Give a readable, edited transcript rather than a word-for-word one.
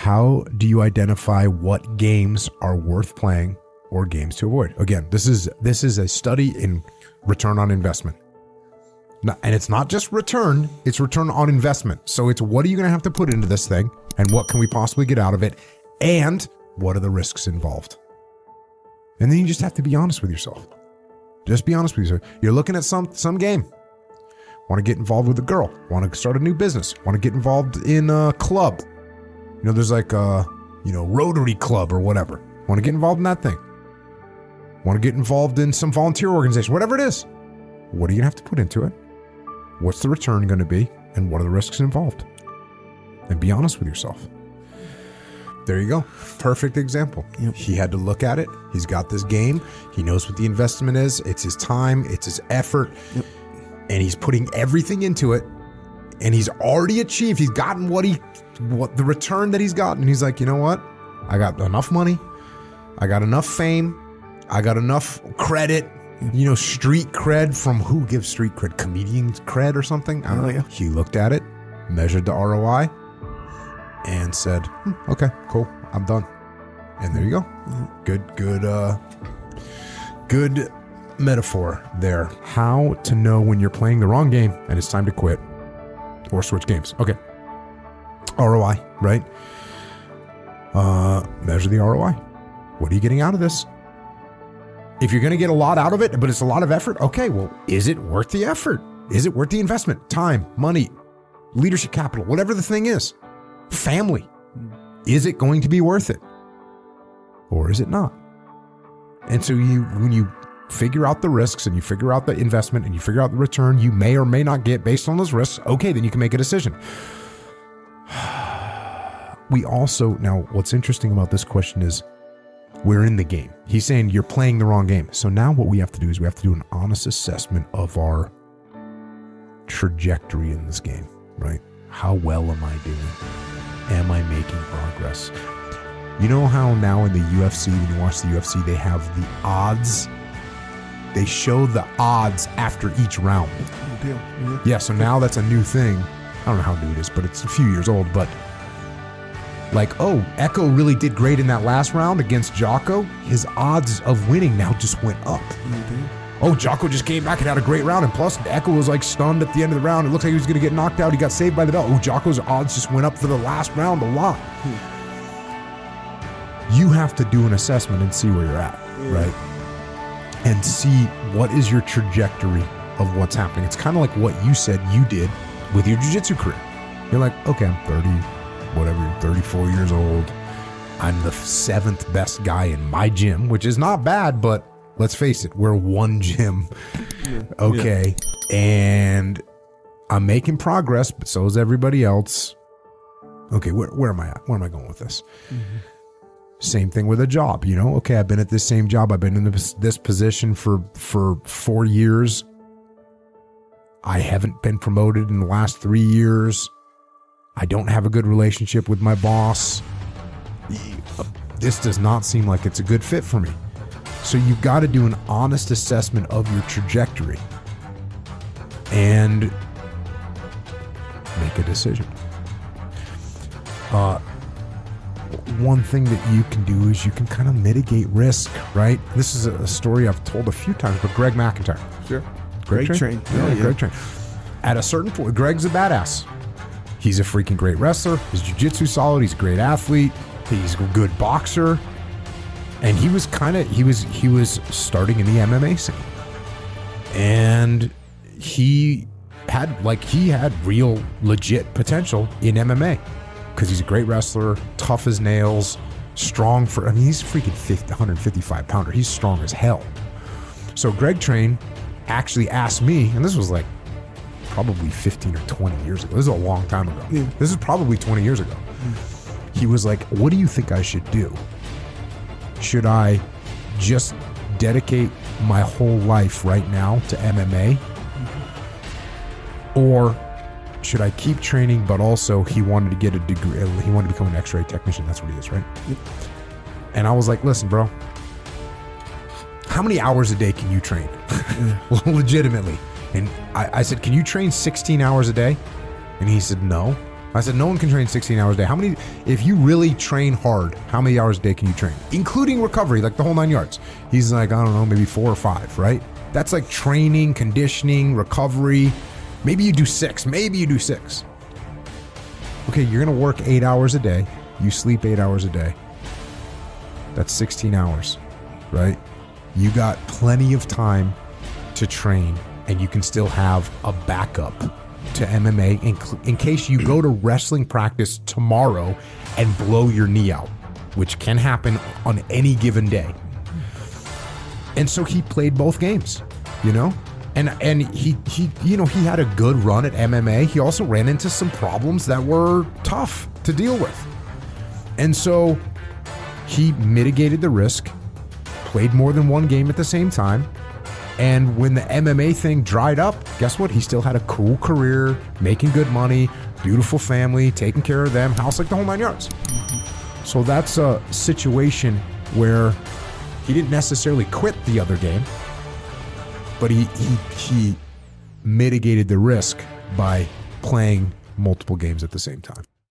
How do you identify what games are worth playing or games to avoid? Again, this is a study in return on investment. And it's not just return, it's return on investment. So it's what are you going to have to put into this thing and what can we possibly get out of it? And what are the risks involved? And then you just have to be honest with yourself. Just be honest with yourself. You're looking at some game. Want to get involved with a girl. Want to start a new business. Want to get involved in a club. There's like a, Rotary Club or whatever. Want to get involved in that thing. Want to get involved in some volunteer organization. Whatever it is. What are you going to have to put into it? What's the return going to be? And what are the risks involved? And be honest with yourself. There you go. Perfect example. Yep. He had to look at it. He's got this game. He knows what the investment is. It's his time. It's his effort. Yep. And he's putting everything into it. And he's already achieved. He's gotten what the return that he's gotten. He's like, you know what? I got enough money. I got enough fame. I got enough credit. Street cred from who gives street cred? Comedian cred or something? I don't know. He looked at it, measured the ROI, and said, okay, cool, I'm done. And there you go. Good metaphor there. How to know when you're playing the wrong game and it's time to quit or switch games. Okay. ROI, right? Measure the ROI. What are you getting out of this? If you're going to get a lot out of it, but it's a lot of effort, okay, well, is it worth the effort? Is it worth the investment? Time, money, leadership capital, whatever the thing is. Family. Is it going to be worth it? Or is it not? And so when you figure out the risks and you figure out the investment and you figure out the return you may or may not get based on those risks, okay, then you can make a decision. Now, what's interesting about this question is we're in the game. He's saying you're playing the wrong game. So now what we have to do is we have to do an honest assessment of our trajectory in this game, right? How well am I doing? Am I making progress? You know how now in the UFC, when you watch the UFC, they have the odds? They show the odds after each round. Yeah, so now that's a new thing. I don't know how new it is, but it's a few years old, but Echo really did great in that last round against Jocko. His odds of winning now just went up. Oh, Jocko just came back and had a great round. And plus, Echo was stunned at the end of the round. It looked like he was going to get knocked out. He got saved by the bell. Oh, Jocko's odds just went up for the last round a lot. You have to do an assessment and see where you're at, right? And see what is your trajectory of what's happening. It's kind of like what you said you did with your jiu-jitsu career. You're like, okay, I'm 30. Whatever, 34 years old. I'm the 7th best guy in my gym, which is not bad, but let's face it, we're one gym. Okay. Yeah. And I'm making progress, but so is everybody else. Okay, where am I at? Where am I going with this? Mm-hmm. Same thing with a job, Okay, I've been at this same job. I've been in this position for 4 years. I haven't been promoted in the last 3 years. I don't have a good relationship with my boss. This does not seem like it's a good fit for me. So you've got to do an honest assessment of your trajectory and make a decision. One thing that you can do is you can kind of mitigate risk, right? This is a story I've told a few times, but Greg McIntyre. Sure. Greg Train. Greg Train. At a certain point, Greg's a badass. He's a freaking great wrestler. His jiu-jitsu solid. He's a great athlete. He's a good boxer. And he was starting in the MMA scene. And he had real legit potential in MMA because he's a great wrestler, tough as nails, strong he's freaking 155 pounder. He's strong as hell. So Greg Train actually asked me, and this was probably 15 or 20 years ago. This is a long time ago. Yeah. This is probably 20 years ago. He was like, what do you think I should do? Should I just dedicate my whole life right now to MMA? Or should I keep training, but also he wanted to get a degree. He wanted to become an x-ray technician. That's what he is, right? Yep. And I was like, listen, bro, how many hours a day can you train? Legitimately. And I said, can you train 16 hours a day? And he said, no. I said, no one can train 16 hours a day. If you really train hard, how many hours a day can you train? Including recovery, like the whole 9 yards. He's like, I don't know, maybe 4 or 5, right? That's like training, conditioning, recovery. Maybe you do 6. Okay, you're going to work 8 hours a day. You sleep 8 hours a day. That's 16 hours, right? You got plenty of time to train, and you can still have a backup to MMA in case you go to wrestling practice tomorrow and blow your knee out, which can happen on any given day. And so he played both games, you know? And he had a good run at MMA. He also ran into some problems that were tough to deal with. And so he mitigated the risk, played more than one game at the same time. And when the MMA thing dried up, guess what? He still had a cool career, making good money, beautiful family, taking care of them, house like the whole 9 yards. So that's a situation where he didn't necessarily quit the other game, but he mitigated the risk by playing multiple games at the same time.